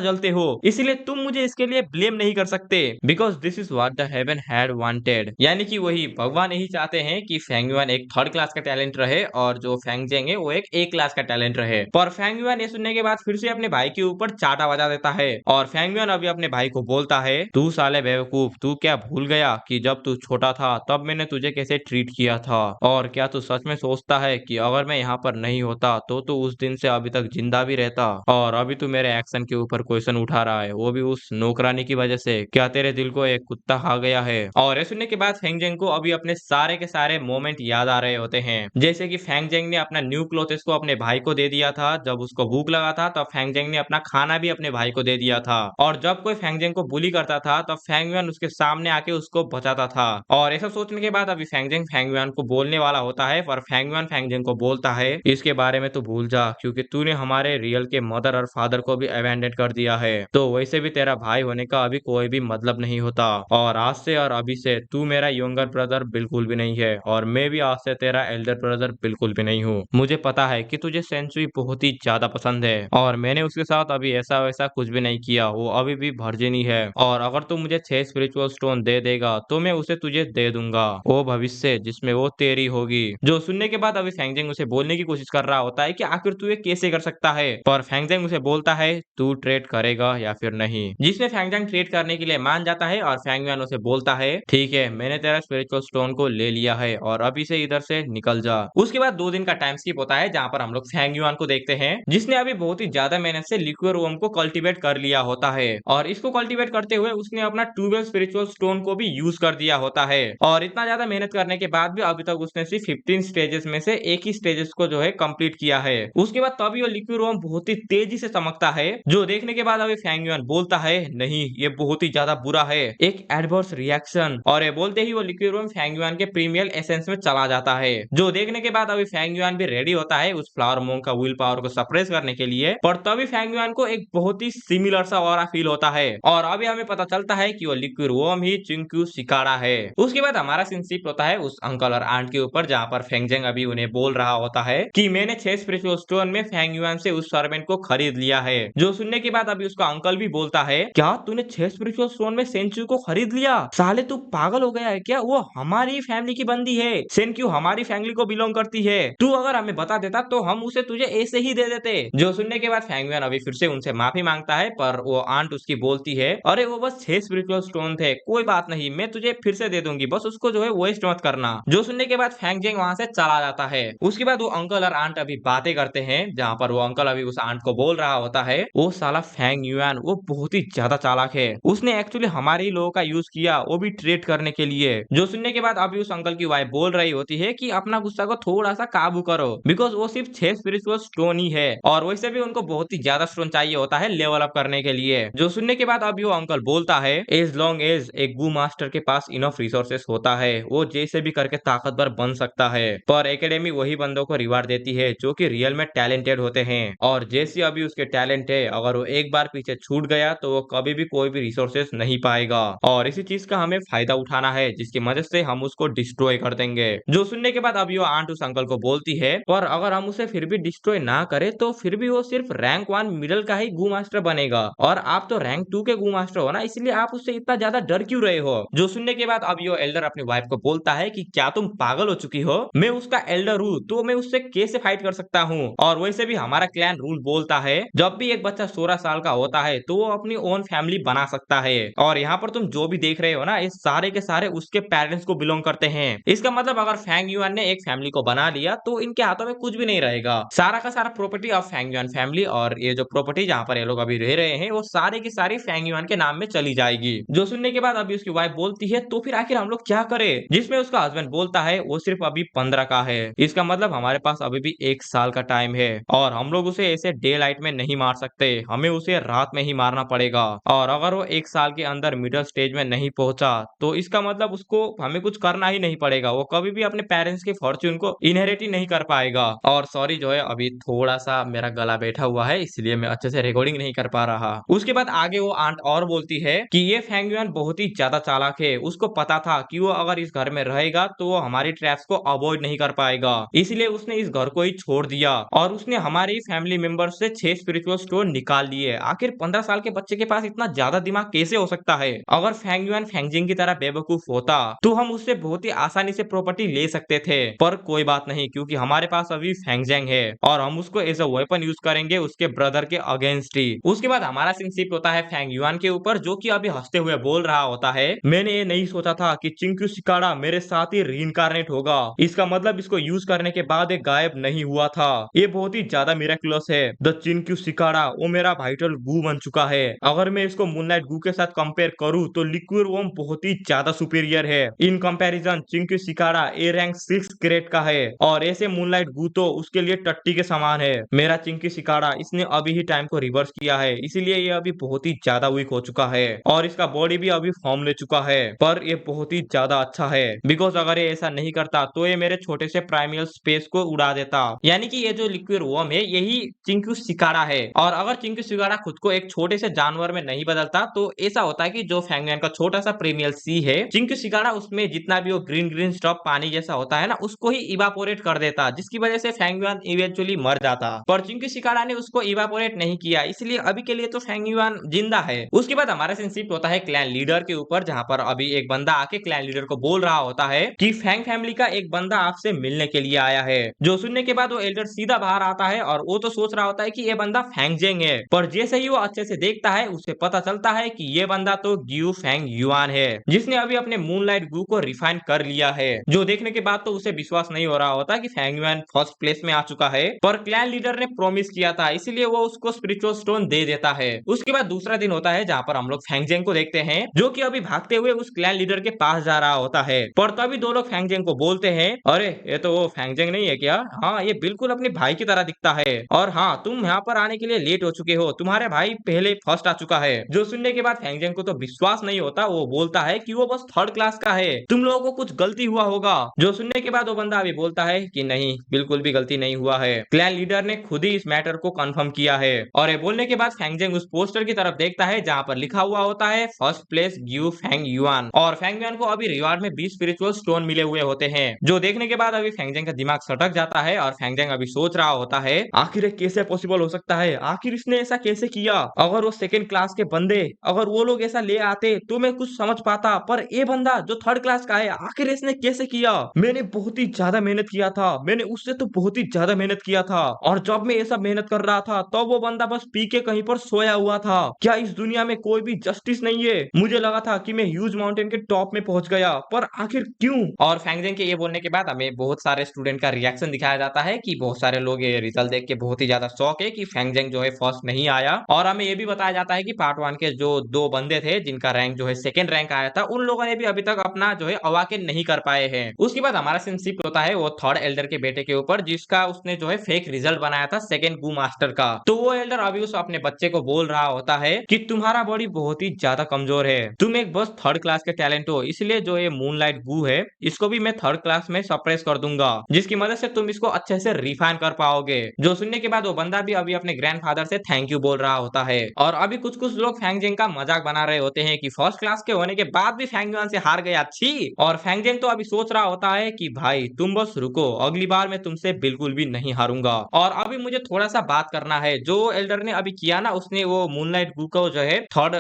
Speaker 1: जलते हो, इसलिए तुम मुझे इसके लिए ब्लेम नहीं कर सकते because this is what the haven had wanted. यानी कि वही भगवान यही चाहते हैं कि फेंग युआन एक थर्ड क्लास का टैलेंट रहे और जो फेंग जेंग है वो एक ए क्लास का टैलेंट रहे। पर फेंग युआन ये सुनने के बाद फिर से अपने भाई के ऊपर चाटा बजा देता है और फेंग युआन अभी अपने भाई को बोलता है, तू साले बेवकूफ, तू क्या भूल गया कि जब तू छोटा था तब मैंने तुझे कैसे ट्रीट किया था? और क्या तू सच में सोचता है कि अगर मैं यहाँ पर नहीं होता तो तू उस दिन से अभी तक जिंदा भी रहता? और अभी तू मेरे एक्शन के ऊपर क्वेश्चन उठा रहा है, वो भी उस नौकरानी की वजह से। क्या तेरे दिल को एक कुत्ता खा गया है? और ये सुनने के बाद फेंग जेंग को अभी अपने सारे के सारे मोमेंट याद आ रहे होते हैं, जैसे कि फेंग जेंग ने अपना न्यू क्लोथ्स को अपने भाई को दे दिया था जब उसको भूख लगा था, तब फेंग जेंग ने अपना खाना भी अपने भाई को दे दिया था। और जब कोई फेंग जेंग को बुली करता था तब फेंग युआन उसके सामने आके उसको बचाता था। और ऐसा सोचने के बाद अभी फेंग जेंग फेंग युआन को बोलने वाला होता है, पर फेंग युआन फेंग जेंग को बोलता है, इसके बारे में तो भूल जा, क्योंकि तूने हमारे रियल के मदर और फादर को भी अबैंडन कर दिया है, तो वैसे भी तेरा भाई होने का अभी कोई भी मतलब नहीं होता। और आज से और अभी से तू मेरा यंगर ब्रदर बिल्कुल भी नहीं है और मैं भी आज से तेरा एल्डर ब्रदर बिल्कुल भी नहीं हूँ। मुझे पता है कि तुझे सेंचुरी बहुत ही ज्यादा पसंद है और मैंने उसके साथ अभी ऐसा वैसा कुछ भी नहीं किया, वो अभी भी वर्जिन ही है। और अगर तू मुझे 6 स्पिरिचुअल स्टोन दे देगा तो मैं उसे तुझे दे दूंगा, वो भविष्य जिसमें वो तेरी होगी। जो सुनने के बाद अभी फेंगजेंग उसे बोलने की कोशिश कर रहा होता है कि आखिर तू ये कैसे कर सकता है, पर फेंगजेंग उसे बोलता है, तू ट्रेड करेगा या फिर नहीं, जिसमें फेंगजेंग ट्रेड करने के लिए मान जाता है। और फेंग युआन उसे बोलता है, ठीक है, मैंने तेरा स्पिरिचुअल स्टोन को ले लिया है और अभी से इधर से निकल जा। उसके बाद 2 दिन का टाइम स्किप होता है जहाँ पर हम लोग फेंग युआन को देखते हैं, जिसने अभी बहुत ही ज्यादा मेहनत से लिक्विड वोम को कल्टीवेट कर लिया होता है और इसको कल्टीवेट करते हुए उसने अपना 12 स्पिरिचुअल स्टोन को भी यूज कर दिया होता है। और इतना ज्यादा मेहनत करने के बाद भी अभी तक उसने सिर्फ 15 स्टेजेस में से एक ही स्टेजेस को जो है कंप्लीट किया है। उसके बाद तभी वो लिक्विड वोम बहुत ही तेजी से चमकता है, जो देखने के बाद अभी फेंग युआन बोलता है, नहीं ये बहुत ही ज्यादा बुरा है, एक एडवर्स रिएक्शन। और ये बोलते ही वो लिक्विड वोम फेंग युआन के प्रीमियल एसेंस में चला जाता है, जो देखने के बाद अभी फेंग युआन भी रेडी होता है उस फ्लावर मोंग का विल पावर को सप्रेस करने के लिए। पर तभी फेंग युआन को एक बहुत ही सिमिलर सा ऑरा फील होता है और अभी हमें पता चलता है कि वो लिक्विड वोम ही चिंक्यू सिकाड़ा है। उसके बाद हमारा सीन शिफ्ट होता है उस अंकल और आंट के ऊपर, जहाँ पर फेंग जेंग अभी उन्हें बोल रहा होता है कि मैंने 6 स्पिरिचुअल स्टोन में फेंग युआन से उस सर्वेंट को खरीद लिया है। जो सुनने के बाद अभी उसका अंकल भी बोलता है, क्या तूने 6 स्पिरिचुअल स्टोन में सेंचुरी को खरीद लिया? साले तू पागल हो गया है क्या? वो हमारी फैमिली की बंदी है, सेंक्यू हमारी फैमिली को बिलोंग करती है, तू अगर हमें बता देता तो हम उसे तुझे ऐसे ही दे देते। जो सुनने के बाद फेंग युआन अभी फिर से उनसे माफी मांगता है, पर वो आंट उसकी बोलती है, अरे वो बस 6 स्पिरिचुअल स्टोन थे, कोई बात नहीं, मैं तुझे फिर से दे दूंगी, बस उसको जो है वेस्ट मत करना। जो सुनने के बाद फेंग जेंग वहां से चला जाता है। उसके बाद वो अंकल और आंट अभी बातें करते हैं, जहाँ पर वो अंकल अभी उस आंट को बोल रहा होता है, वो साला फेंग युआन वो बहुत ही ज्यादा चालाक है, उसने एक्चुअली हमारे ही लोगों का यूज किया, वो भी ट्रेड करने के लिए। जो सुनने के बाद अभी उस अंकल की वाइफ बोल रही होती है कि अपना गुस्सा को थोड़ा सा काबू करो, बिकॉज वो सिर्फ 6 स्पिरिचुअल स्टोन ही है और वैसे भी उनको बहुत ही ज्यादा स्टोन चाहिए होता है लेवल अप करने के लिए। जो सुनने के बाद अभी वो अंकल बोलता है, एज लॉन्ग एज एक गू मास्टर के पास इनफ रिसोर्सेस होता है, वो जैसे भी करके ताकतवर बन सकता है, पर एकेडमी वही बंदों को रिवार्ड देती है जो कि रियल में टैलेंटेड होते हैं। और जैसी अभी उसके टैलेंट है, अगर वो एक बार पीछे छूट गया तो वो कभी भी कोई भी रिसोर्सेस नहीं पाएगा और इसी चीज का हमें फायदा उठाना है, जिसकी मदद से हम उसको डिस्ट्रॉय कर देंगे। जो सुनने के बाद अभी वो आंट उस अंकल को बोलती है, पर अगर हम उसे फिर भी डिस्ट्रॉय ना करें तो फिर भी वो सिर्फ रैंक 1 मिडल का ही गू मास्टर बनेगा और आप तो रैंक 2 के गू मास्टर हो ना, इसलिए आप उससे इतना ज्यादा डर क्यों रहे हो? जो सुनने के बाद अभी वो एल्डर अपनी वाइफ को बोलता है कि क्या तुम पागल हो चुकी हो, मैं उसका एल्डर हूँ तो मैं उससे कैसे फाइट कर सकता हूँ? और वैसे भी हमारा क्लैन रूल बोलता है जब भी एक बच्चा 16 साल का होता है तो वो अपनी ओन फैमिली बना सकता है। और यहाँ पर तुम जो भी देख रहे हो ना, ये सारे के सारे उसके पेरेंट्स को बिलोंग करते हैं। इसका मतलब अगर फेंग युआन ने एक फैमिली को बना लिया तो इनके हाथों में कुछ भी नहीं रहेगा, सारा का सारा property of Feng yuan family और ये जो प्रॉपर्टी जहाँ पर ये लोग अभी रह रहे हैं वो सारी की सारी फेंग युआन के नाम में चली जाएगी। जो सुनने के बाद अभी उसकी वाइफ बोलती है, तो फिर आखिर हम लोग क्या करें? जिसमें उसका हस्बैंड बोलता है, वो सिर्फ अभी 15 का है, इसका मतलब हमारे पास अभी भी 1 साल का टाइम है और हम लोग उसे ऐसे डे लाइट में नहीं मार सकते, हमें उसे रात में ही मारना पड़ेगा। और अगर वो 1 साल के अंदर मिडिल स्टेज में नहीं पहुंचा तो इसका मतलब उसको हमें कुछ करना ही नहीं पड़ेगा, वो कभी भी अपने पेरेंट्स के फॉर्च्यून को इनहेरिट ही नहीं कर पाएगा। और सॉरी जो है अभी थोड़ा सा मेरा गला बैठा हुआ है, इसलिए मैं अच्छे से रिकॉर्डिंग नहीं कर पा रहा। उसके बाद आगे वो आंट और बोलती है कि ये फेंग युआन बहुत ही ज्यादा चालाक है, उसको पता था कि वो अगर इस घर में रहेगा तो वो हमारी ट्रैप्स को अवॉइड नहीं कर पाएगा, इसलिए उसने इस घर को ही छोड़ दिया और उसने हमारे फैमिली मेंबर से 6 स्पिरिचुअल स्टोन निकाल लिए। आखिर 15 साल के बच्चे के पास इतना ज्यादा दिमाग कैसे हो सकता है? अगर फेंग युआन फेंगजिंग की तरह बेवकूफ होता तो हम उससे बहुत ही आसानी से प्रॉपर्टी ले सकते थे, पर कोई बात नहीं क्योंकि हमारे पास अभी फैंगजेंग है और हम उसको एज अ वेपन यूज करेंगे उसके ब्रदर के अगेंस्ट ही। उसके बाद हमारा सीन शिफ्ट होता है फैंग युआन के ऊपर, जो कि अभी हंसते हुए बोल रहा होता है, मैंने ये नहीं सोचा था कि चिंक्यू शिकाड़ा मेरे साथ ही रीइंकार्नेट होगा। इसका मतलब इसको यूज करने के बाद ये गायब नहीं हुआ था। ये बहुत ही ज्यादा मिरेक्युलस है। द चिंक्यू शिकाड़ा वो मेरा वाइटल गू बन चुका है। अगर मैं इसको मूनलाइट गू के साथ कंपेयर करूं तो लिक्विड वॉर्म बहुत ही ज्यादा सुपीरियर है। इन कंपैरिजन चिंक्यू शिकाड़ा ए रैंक 6 ग्रेड का है और ऐसे मूनलाइट गू तो उसके लिए टट्टी के समान है। मेरा चिंक्यू शिकाड़ा इसने अभी ही टाइम को रिवर्स किया है, इसीलिए ये अभी बहुत ही ज्यादा वीक हो चुका है और इसका बॉडी भी अभी फॉर्म ले चुका है। पर ये बहुत ही ज्यादा अच्छा है बिकॉज अगर ये ऐसा नहीं करता तो ये मेरे छोटे से प्राइमल स्पेस को उड़ा देता। यानी कि ये जो लिक्विड वॉर्म है यही चिंक्यू शिकाड़ा है। और अगर चिंक्यू शिकाड़ा खुद को एक छोटे से जानवर में नहीं बदलता तो ऐसा होता है कि जो फैंगमैन का छोटा सा प्रीमियल सी है, चिंक्यू शिकाड़ा उसमें जितना भी वो ग्रीन ग्रीन स्टफ पानी जैसा होता है ना उसको ही इवापोरेट कर देता, जिसकी वजह से फैंगमैन इवेंचुअली मर जाता। पर चिंक्यू शिकाड़ा ने उसको इवापोरेट नहीं किया, इसलिए अभी के लिए तो फैंगमैन जिंदा है। उसके बाद हमारा सीन शिफ्ट होता है क्लैन लीडर के ऊपर, जहां पर अभी एक बंदा आके क्लैन लीडर को बोल रहा होता है कि फैंग फैमिली का एक बंदा आपसे मिलने के लिए आया है। जो सुनने के बाद वो एल्डर सीधा बाहर आता है और वो तो सोच रहा होता है कि ये बंदा फैंगजेंग है, पर जैसे ही वो अच्छे से देखता है उसे पता चलता है कि ये बंदा तो ग्यू फैंग युआन है, जिसने अभी अपने मूनलाइट गू को रिफाइन कर लिया है। जो देखने के बाद तो उसे विश्वास नहीं हो रहा होता कि फैंग युआन फर्स्ट प्लेस में आ चुका है, पर क्लैन लीडर ने प्रॉमिस किया था इसलिए वो उसको स्पिरिचुअल स्टोन दे देता है। उसके बाद दूसरा दिन होता है जहाँ पर हम लोग फैंगजेंग को देखते हैं जो कि अभी भागते हुए उस क्लैन लीडर के पास जा रहा होता है। पर तभी दो लोग फैंगजेंग को बोलते हैं, अरे ये तो वो फैंगजेंग नहीं है क्या? हाँ ये बिल्कुल अपने भाई की तरह दिखता है और हाँ तुम यहाँ पर आने के लिए लेट हो चुके हो, तुम्हारे भाई पहले फर्स्ट आ चुका है। जो सुनने के बाद फैंगजेंग को तो विश्वास नहीं होता, वो बोलता है कि वो बस थर्ड क्लास का है, तुम लोगों को कुछ गलती हुआ होगा। जो सुनने के बाद वो बंदा अभी बोलता है कि नहीं बिल्कुल भी गलती नहीं हुआ है, क्लैन लीडर ने खुद ही इस मैटर को कंफर्म किया है। और ये बोलने के बाद फैंगजेंग उस पोस्टर की तरफ देखता है जहाँ पर लिखा हुआ होता है first place Gu Fang Yuan, और फैंग युआन को अभी रिवार्ड में 20 स्पिरिचुअल स्टोन मिले हुए होते हैं। जो देखने के बाद अभी फैंगजेंग का दिमाग सटक जाता है और फैंगजेंग अभी सोच रहा होता है आखिर कैसे पॉसिबल हो सकता है, आखिर इसने ऐसा कैसे किया? अगर वो सेकंड क्लास के बंदे अगर वो लोग ऐसा ले आते तो मैं कुछ समझ पाता, पर ये बंदा जो थर्ड क्लास का है आखिर इसने कैसे किया? मैंने बहुत ही ज्यादा मेहनत किया था, मैंने उससे तो बहुत ही ज्यादा मेहनत किया था, और जब मैं ये सब मेहनत कर रहा था तब वो बंदा बस पी के कहीं पर सोया हुआ था। क्या इस दुनिया में कोई भी जस्टिस नहीं है? मुझे लगा था कि मैं ह्यूज माउंटेन के टॉप में पहुंच गया, पर आखिर क्यों? और फैंगजेंग के ये बोलने के बाद हमें बहुत सारे स्टूडेंट का रिएक्शन दिखाया जाता है कि बहुत सारे लोग ये रिजल्ट देख के बहुत ही ज्यादा शॉक है कि फैंगजेंग जो है फर्स्ट नहीं आया। और हमें ये भी बताया जाता है कि पार्ट 1 के जो दो बंदे थे जिनका रैंक जो है सेकंड रैंक आया था, उन लोगों ने भी अभी तक अपना जो है अवाकेन नहीं कर पाए हैं। उसके बाद हमारा सीन शिफ्ट होता है वो थर्ड एल्डर के बेटे के ऊपर, जिसका उसने जो है फेक रिजल्ट बनाया था सेकंड गू मास्टर का। तो वो एल्डर अभी उस अपने बच्चे को बोल रहा होता है कि तुम्हारा बॉडी बहुत ही ज्यादा कमजोर है, तुम एक बस थर्ड क्लास के टैलेंट हो, इसलिए जो ये मूनलाइट गू है इसको भी मैं थर्ड क्लास में सप्रेस कर दूंगा, जिसकी मदद से तुम इसको अच्छे से रिफाइन कर पाओगे। जो सुनने के बाद वो बंदा भी अभी अपने ग्रैंडफादर से थैंक यू बोल रहा होता है। और अभी कुछ कुछ लोग फैंगजेंग का मजाक बना रहे होते हैं कि फर्स्ट क्लास के होने के बाद भी फैंगजुआन से हार गया, छी। और फैंगजेंग तो अभी सोच रहा होता है कि भाई तुम बस रुको, अगली बार मैं तुमसे बिल्कुल भी नहीं हारूंगा। और अभी मुझे थोड़ा सा बात करना है, जो एल्डर ने अभी किया ना, उसने वो मूनलाइट गू को जो है थर्ड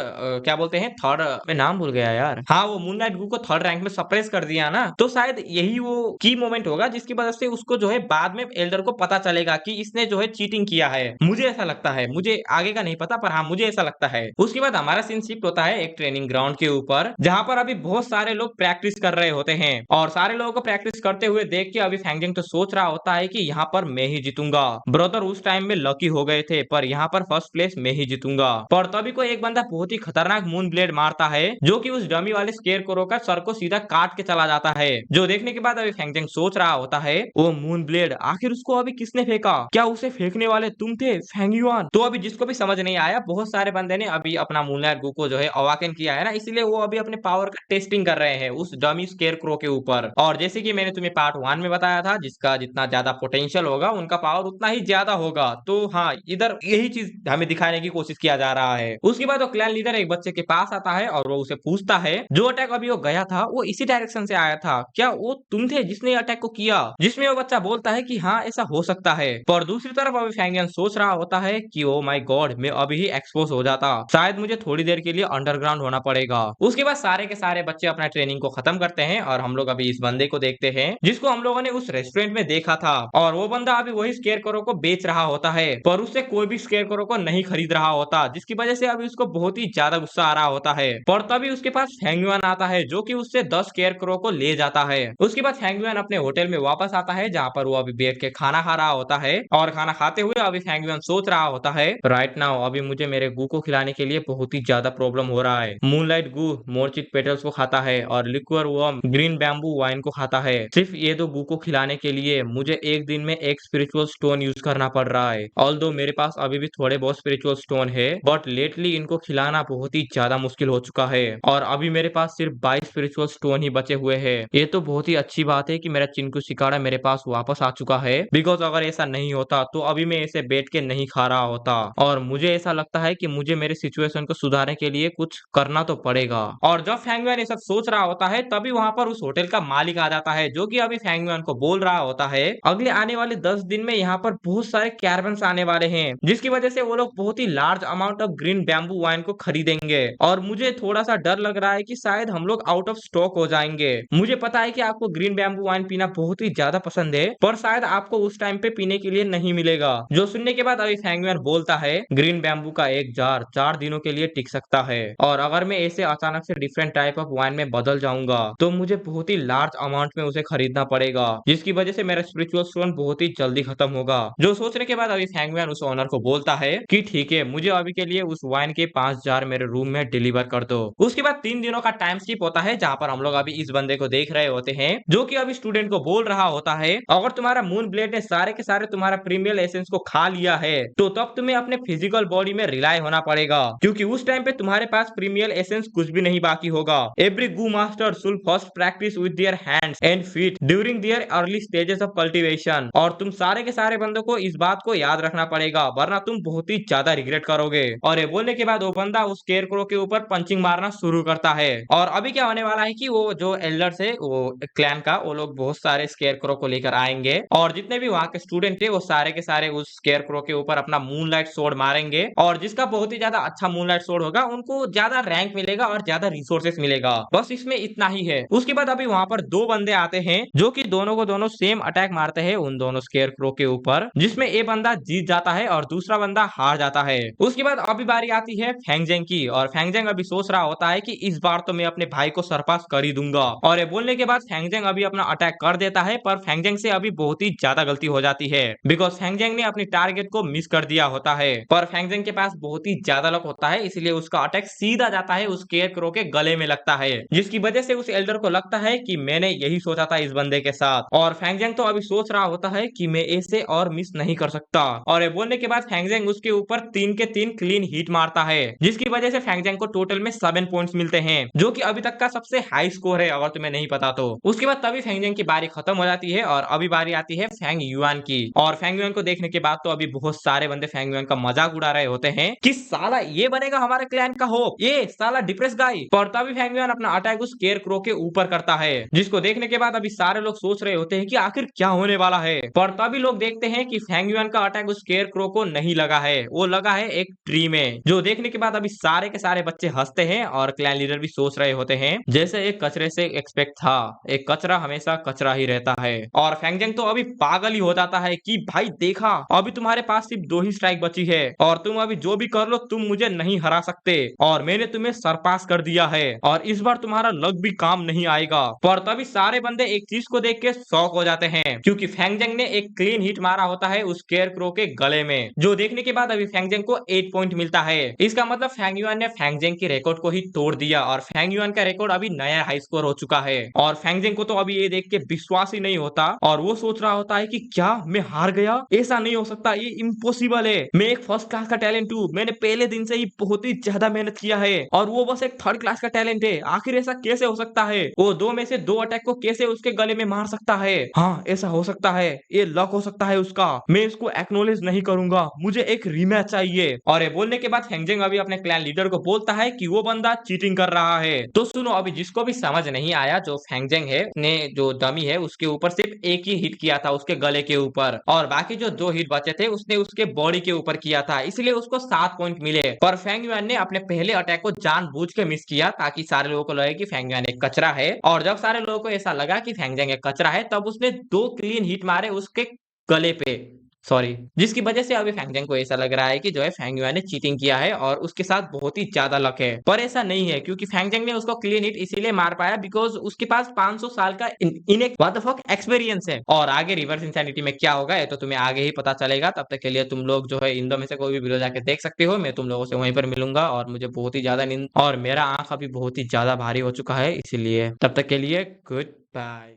Speaker 1: क्या बोलते हैं, थर्ड मैं नाम भूल गया यार, हाँ वो मूनलाइट गू को थर्ड रैंक में सप्रेस कर दिया ना, तो शायद यही वो की मोमेंट होगा जिसकी वजह से उसको जो है बाद में एल्डर को पता चलेगा कि इसने जो है चीटिंग किया है। मुझे ऐसा लगता है, मुझे आगे का नहीं पता पर हाँ मुझे ऐसा लगता है। उसके बाद हमारा सीन शिफ्ट होता है एक ट्रेनिंग ग्राउंड के ऊपर, जहां पर अभी बहुत सारे लोग प्रैक्टिस कर रहे होते हैं। और सारे लोगों को प्रैक्टिस करते हुए देख के अभी फैंगजेंग तो सोच रहा होता है कि यहाँ पर मैं ही जीतूंगा। ब्रदर उस टाइम में लकी हो गए थे, पर यहाँ पर फर्स्ट प्लेस मैं ही जीतूंगा। पर तभी को एक बंदा बहुत ही खतरनाक मून ब्लेड मारता है, जो कि उस डमी वाले स्केरक्रो का सर को सीधा काट के चला जाता है। जो देखने के बाद अभी फैंगजेंग सोच रहा होता है वो मून ब्लेड आखिर उसको अभी किसने फेंका? क्या उसे फेंकने वाले तुम थे फैंग युआन? तो अभी जिसको भी समझ नहीं आया, बहुत सारे बंदे ने अभी अपना मूनलाइट गू को जो है अवाकेन किया है ना, इसलिए वो अभी अपने पावर का टेस्टिंग कर रहे हैं उस डमी स्केरक्रो के ऊपर। और जैसे कि मैंने तुम्हें पार्ट 1 में बताया था, जिसका जितना ज्यादा पोटेंशियल होगा उनका पावर उतना ही ज्यादा होगा। तो हाँ इधर यही चीज हमें दिखाने की कोशिश किया जा रहा है। उसके बाद वो क्लैन लीडर एक बच्चे के पास आता है और वो उसे पूछता है जो अटैक अभी वो गया था वो इसी डायरेक्शन से आया था, क्या वो तुम थे जिसने अटैक को किया? जिसमें वो बच्चा बोलता है कि हाँ ऐसा हो सकता है। पर दूसरी तरफ अभी फैंगजिन सोच रहा होता है कि ओ माय गॉड, मैं अभी ही एक्सपोज हो जाता, शायद मुझे थोड़ी देर के लिए अंडरग्राउंड होना पड़ेगा। उसके बाद सारे के सारे बच्चे अपना ट्रेनिंग को खत्म करते हैं और हम लोग अभी अभी इस बंदे को देखते हैं जिसको हम लोगों ने उस रेस्टोरेंट में देखा था, और वो बंदा अभी वही स्केरक्रो को बेच रहा होता है, पर उससे कोई भी स्केरक्रो को नहीं खरीद रहा होता, जिसकी वजह से अभी उसको बहुत ही ज्यादा गुस्सा आ रहा होता है। पर तभी उसके पास फेंगयुआन आता है जो कि उससे 10 स्केरक्रो को ले जाता है। उसके बाद फेंगयुआन अपने होटल में वापस आता है जहाँ पर वो अभी बैठ के खाना खा रहा होता है, और खाना खाते हुए अभी फेंगयुआन सोच रहा होता है, राइट नाउ अभी मुझे मेरे गू को खिलाने के लिए बहुत ही ज्यादा प्रॉब्लम हो रहा है। मूनलाइट गू मोर्चिक पेटल्स को खाता है और liquid worm green bamboo wine को खाता है। सिर्फ ये दो गू को खिलाने के लिए मुझे एक दिन में एक स्पिरिचुअल स्टोन यूज करना पड़ रहा है। ऑल्दो मेरे पास अभी भी थोड़े बहुत स्पिरिचुअल स्टोन है, बट लेटली इनको खिलाना बहुत ही ज्यादा मुश्किल हो चुका है, और अभी मेरे पास सिर्फ 22 स्पिरिचुअल स्टोन ही बचे हुए हैं। ये तो बहुत ही अच्छी बात है कि मेरा चिंकू शिकारा मेरे पास वापस आ चुका है, बिकॉज अगर ऐसा नहीं होता तो अभी मैं इसे बैठ के नहीं खा रहा होता, और मुझे ऐसा लगता है कि मुझे मेरे सिचुएशन को सुधारने के लिए कुछ करना तो पड़ेगा। और जब फेंगयुआन ये सब सोच रहा होता है तभी वहां पर उस होटल का मालिक आ जाता है जो कि अभी फेंगयुआन को बोल रहा होता है अगले आने वाले 10 दिन में यहाँ पर बहुत सारे कैरवन्स आने वाले हैं, जिसकी वजह से वो लोग बहुत ही large amount of green bamboo wine को खरीदेंगे, और मुझे थोड़ा सा डर लग रहा है कि शायद हम लोग आउट ऑफ स्टॉक हो जाएंगे। मुझे पता है कि आपको ग्रीन बैम्बू वाइन पीना बहुत ही ज्यादा पसंद है, पर शायद आपको उस टाइम पे पीने के लिए नहीं मिलेगा। जो सुनने के बाद अभी फेंगयुआन बोलता है ग्रीन बैम्बू का एक जार 4 दिनों के लिए टिक सकता है, और अगर मैं ऐसे अचानक से डिफरेंट टाइप ऑफ वाइन में बदल जाऊंगा तो मुझे बहुत ही लार्ज अमाउंट में उसे खरीदना पड़ेगा, जिसकी वजह से मेरा स्पिरिचुअल स्टोन बहुत ही जल्दी खत्म होगा। जो सोचने के बाद अभी फेंगयुआन उस ओनर को बोलता है कि ठीक है, मुझे अभी के लिए उस वाइन के 5 जार मेरे रूम में डिलीवर कर दो। उसके बाद 3 दिनों का टाइम स्किप होता है जहाँ पर हम लोग अभी इस बंदे को देख रहे होते हैं जो कि अभी स्टूडेंट को बोल रहा होता है अगर तुम्हारा मून ब्लेड ने सारे के सारे तुम्हारा प्रीमियल एसेंस को खा लिया है तो तब तुम्हें अपने फिजिकल बॉडी में रिलाई होना पड़ेगा, क्योंकि उस टाइम पे तुम्हारे पास प्रीमियल एसेंस कुछ भी नहीं बाकी होगा। Every Gu master should first practice with their hands and feet during their early stages of cultivation, और तुम सारे के सारे बंदों को इस बात को याद रखना पड़ेगा वरना तुम बहुत ही ज्यादा रिग्रेट करोगे। और ये बोलने के बाद वो बंदा उस स्केरक्रो के ऊपर पंचिंग मारना शुरू करता है, और अभी क्या होने वाला है कि वो जो एल्डर्स है वो क्लैन का वो लोग बहुत सारे स्केरक्रो को लेकर आएंगे, और जितने भी वहां के स्टूडेंट थे वो सारे के सारे उस स्केरक्रो के ऊपर अपना मूनलाइट सोर्ड मारेंगे, और जिसका बहुत ही ज्यादा अच्छा मूनलाइट सोर्ड होगा उनको ज्यादा रैंक मिलेगा और ज्यादा रिसोर्सेस मिलेगा। बस इसमें इतना ही है। उसके बाद अभी वहां पर दो बंदे आते हैं जो कि दोनों को दोनों सेम अटैक मारते हैं उन दोनों स्केरक्रो के ऊपर, जिसमें एक बंदा जीत जाता है और दूसरा बंदा हार जाता है। उसके बाद अभी बारी आती है फेंगजेंग की, और फेंगजेंग अभी सोच रहा होता है कि इस बार तो मैं अपने भाई को सरपास कर ही दूंगा, और ये बोलने के बाद फेंगजेंग अभी अपना अटैक कर देता है, पर फेंगजेंग से अभी बहुत ही ज्यादा गलती हो जाती है बिकॉज फेंगजेंग ने अपनी टारगेट को मिस कर दिया होता है, पर फेंगजेंग के पास बहुत ही ज्यादा लक होता है इसलिए उसका अटैक सीधा जाता है उस स्केरक्रो के गले में लगता है, जिसकी वजह से उस एल्डर को लगता है कि मैंने यही सोचा था इस बंदे के साथ, और फेंगजेंग तो अभी सोच रहा होता है कि मैं ऐसे और मिस नहीं कर सकता, और ये बोलने के बाद फेंगजेंग उसके ऊपर 3 के 3 क्लीन हिट मारता है, जिसकी वजह से फेंगजेंग को टोटल में 7 पॉइंट्स मिलते हैं जो कि अभी तक का सबसे हाई स्कोर है अगर तुम्हें नहीं पता तो। उसके बाद तभी फेंगजेंग की बारी खत्म हो जाती है और अभी बारी आती है फेंगयुआन की, और फेंगयुआन को देखने के बाद तो अभी बहुत सारे बंदे फेंगयुआन का मजाक उड़ा रहे होते हैं कि साला ये बनेगा हमारे क्लैन का होप, ये साला डिप्रेस गाय, पर तभी फेंगयुआन अपना अटैक उस स्केरक्रो के ऊपर करता है, जिसको देखने के बाद अभी सारे लोग सोच रहे होते हैं कि आखिर क्या होने वाला है, पर तभी लोग देखते हैं कि फेंगयुआन का अटैक उस स्केरक्रो को नहीं लगा है, वो लगा है एक ट्री में, जो देखने के बाद अभी सारे के सारे बच्चे हंसते हैं और क्लैन लीडर भी सोच रहे होते हैं जैसे एक कचरे से एक्सपेक्ट था, एक कचरा हमेशा कचरा ही रहता है, और फेंगजेंग तो अभी पागल ही हो जाता है कि भाई देखा अभी तुम्हारे पास सिर्फ 2 ही स्ट्राइक बची है और तुम अभी जो भी कर लो तुम मुझे नहीं हरा सकते, और मैंने तुम्हें सरपास कर दिया है और इस बार तुम्हारा लक भी काम नहीं आएगा। पर तभी सारे बंदे एक चीज को देख के शॉक हो जाते हैं क्योंकि फेंगजेंग ने एक क्लीन हिट मारा होता है उस स्केरक्रो के गले में, जो देखने के बाद अभी फेंगजेंग को 8 पॉइंट मिलता है। इसका मतलब फेंगयुआन ने फेंगजेंग के रिकॉर्ड को ही तोड़ दिया और फेंगयुआन का रिकॉर्ड अभी नया हाई स्कोर हो चुका है, और फेंगजेंग को तो अभी ये देख के विश्वास ही नहीं होता और वो सोच रहा होता है कि क्या मैं हार गया, ऐसा नहीं हो सकता, ये इम्पॉसिबल है, मैं एक फर्स्ट क्लास का टैलेंट हूँ, मैंने पहले दिन से ही बहुत ही ज्यादा मेहनत किया है और वो बस एक थर्ड क्लास का टैलेंट है, आखिर ऐसा कैसे हो सकता है, वो 2 में से 2 अटैक को कैसे उसके गले में मार सकता है, हाँ ऐसा हो सकता है, ये लक हो सकता है उसका, मैं इसको एक्नॉलेज नहीं करूंगा, मुझे एक रीमैच चाहिए। और ये बोलने के बाद फेंगजेंग अभी अपने क्लैन लीडर को बोलता है कि वो बंदा चीटिंग कर रहा है। तो सुनो, अभी जिसको भी समझ नहीं आया, जो फेंगजेंग है ने जो डमी है उसके ऊपर सिर्फ एक ही हिट किया था उसके गले के ऊपर, और बाकी जो 2 हिट बचे थे उसने उसके बॉडी के ऊपर किया था, इसलिए उसको 7 पॉइंट मिले, पर फेंगयुआन ने अपने पहले अटैक को जानबूझ के मिस किया ताकि सारे लोगों को लगे कि फेंगयुआन एक कचरा है, और जब सारे सारे लोगों को ऐसा लगा कि फैंगजैंग एक कचरा है, तब उसने 2 क्लीन हिट मारे उसके गले पे, सॉरी, जिसकी वजह से अभी फैंगजैंग को ऐसा लग रहा है कि जो है फेंग युआन ने चीटिंग किया है और उसके साथ बहुत ही ज्यादा लक है। पर ऐसा नहीं है, क्योंकि फैंगजैंग ने उसको क्लीन हिट इसीलिए मार पाया बिकॉज उसके पास 500 साल का इन एक व्हाट द फक एक्सपीरियंस है। और आगे रिवर्स इंसैनिटी में क्या होगा ये तो तुम्हें आगे ही पता चलेगा। तब तक के लिए तुम लोग जो है इन दो में से कोई भी वीडियो जाके देख सकते हो। मैं तुम लोगों से वहीं पर मिलूंगा और मुझे बहुत ही ज्यादा नींद और मेरा आंख अभी बहुत ही ज्यादा भारी हो चुका है, इसीलिए तब तक के लिए गुड बाय।